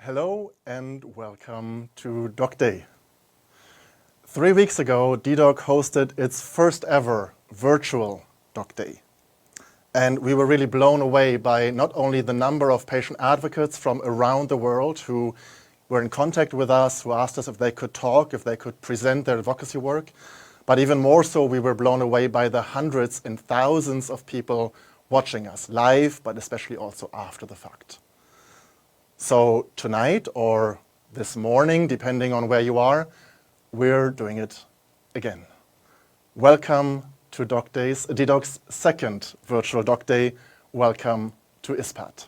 Hello and welcome to docday. 3 weeks ago, dedoc hosted its first ever virtual docday. And we were really blown away by not only the number of patient advocates from around the world who were in contact with us, who asked us if they could talk, if they could present their advocacy work, but even more so, we were blown away by the hundreds and thousands of people watching us live, but especially also after the fact. So tonight or this morning, depending on where you are, we're doing it again. Welcome to dedoc's second virtual docday. Welcome to ISPAD.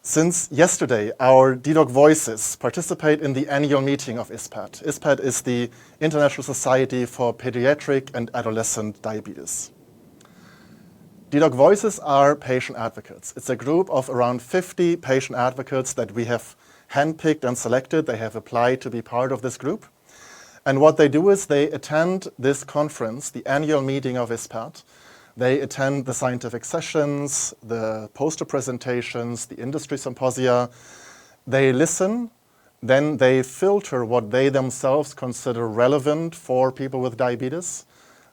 Since yesterday, our dedoc Voices participate in the annual meeting of ISPAD. ISPAD is the International Society for Pediatric and Adolescent Diabetes. dedoc Voices are patient advocates. It's a group of around 50 patient advocates that we have handpicked and selected. They have applied to be part of this group. And what they do is they attend this conference, the annual meeting of ISPAD. They attend the scientific sessions, the poster presentations, the industry symposia. They listen, then they filter what they themselves consider relevant for people with diabetes.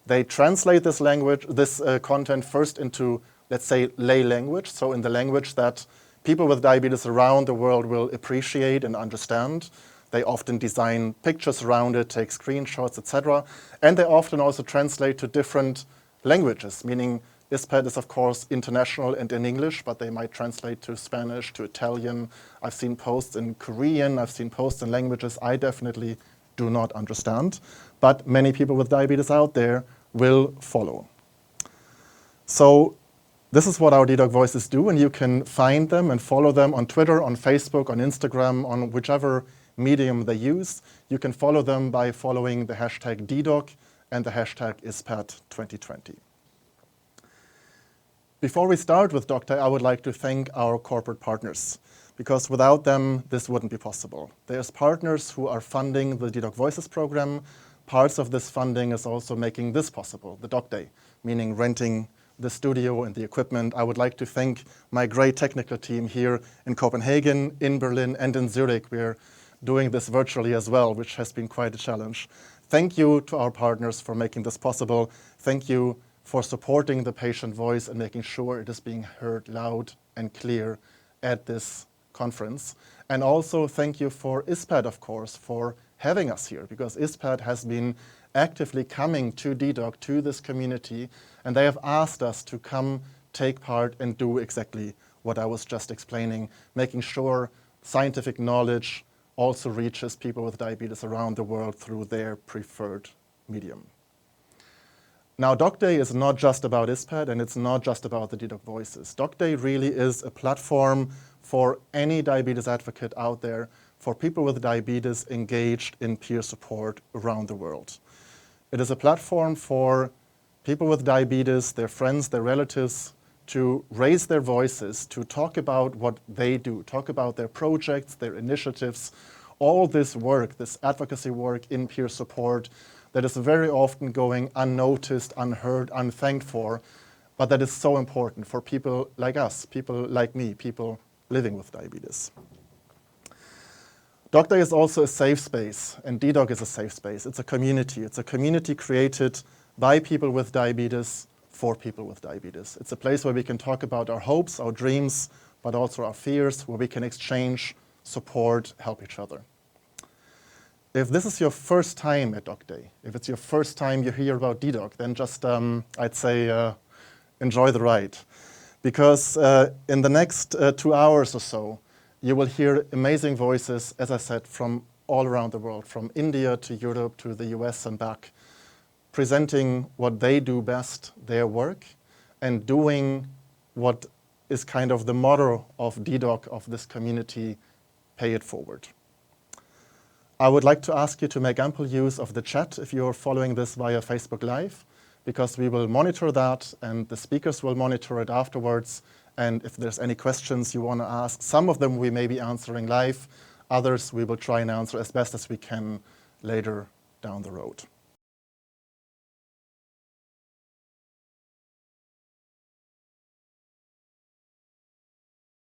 They translate this content first into, let's say, lay language, so in the language that people with diabetes around the world will appreciate and understand. They often design pictures around it, take screenshots, etc. And they often also translate to different languages, meaning ISPAD is, of course, international and in English, but they might translate to Spanish, to Italian. I've seen posts in Korean, I've seen posts in languages I definitely do not understand, but many people with diabetes out there will follow. So this is what our dedoc Voices do, and you can find them and follow them on Twitter, on Facebook, on Instagram, on whichever medium they use. You can follow them by following the hashtag dedoc and the hashtag ISPAD2020. Before we start with docday, I would like to thank our corporate partners, because without them, this wouldn't be possible. There's partners who are funding the dedoc Voices program. Parts of this funding is also making this possible, the docday, meaning renting the studio and the equipment. I would like to thank my great technical team here in Copenhagen, in Berlin, and in Zurich. We're doing this virtually as well, which has been quite a challenge. Thank you to our partners for making this possible. Thank you for supporting the patient voice and making sure it is being heard loud and clear at this conference. And also thank you for ISPAD, of course, for having us here, because ISPAD has been actively coming to dedoc, to this community, and they have asked us to come take part and do exactly what I was just explaining, making sure scientific knowledge also reaches people with diabetes around the world through their preferred medium. Now, docday is not just about ISPAD, and it's not just about the dedoc Voices. docday really is a platform for any diabetes advocate out there, for people with diabetes engaged in peer support around the world. It is a platform for people with diabetes, their friends, their relatives, to raise their voices, to talk about what they do, talk about their projects, their initiatives, all this work, this advocacy work in peer support that is very often going unnoticed, unheard, unthanked for, but that is so important for people like us, people like me, people living with diabetes. docday is also a safe space, and dedoc is a safe space. It's a community. It's a community created by people with diabetes for people with diabetes. It's a place where we can talk about our hopes, our dreams, but also our fears, where we can exchange, support, help each other. If this is your first time at docday, if it's your first time you hear about dedoc, then just, I'd say, enjoy the ride. Because in the next 2 hours or so, you will hear amazing voices, as I said, from all around the world, from India to Europe to the US and back, presenting what they do best, their work, and doing what is kind of the motto of dedoc, of this community, pay it forward. I would like to ask you to make ample use of the chat if you're following this via Facebook Live, because we will monitor that and the speakers will monitor it afterwards. And if there's any questions you want to ask, some of them we may be answering live, others we will try and answer as best as we can later down the road.